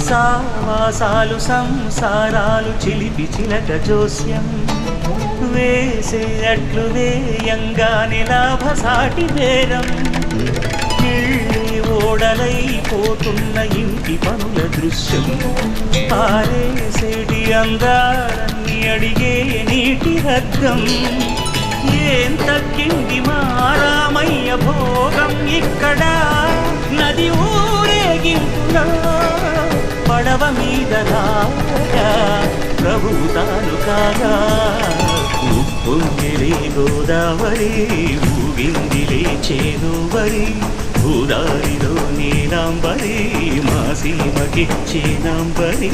సావాసాలు సంసారాలు చిలిపి చిలక జోస్యం వేసేటట్లు వేయంగానే లాభసాటి బేరం ఇళ్ళి ఓడలైపోతున్న ఇంటి పనుల దృశ్యం పారేసేటి అందాలన్నీ అడిగే నీటి రద్దం ఏం తగ్గింది మారామయ్య భోగం ఇక్కడ నది ఊరేగింపులా పడవ మీద రాగా ప్రభువు తాను కాగా ఉప్పొంగిలే గోదావరి ఊగిందిలే చేనువరి భూదారిలో నీలాంబరి మా సీమకిచ్చే నాంబరి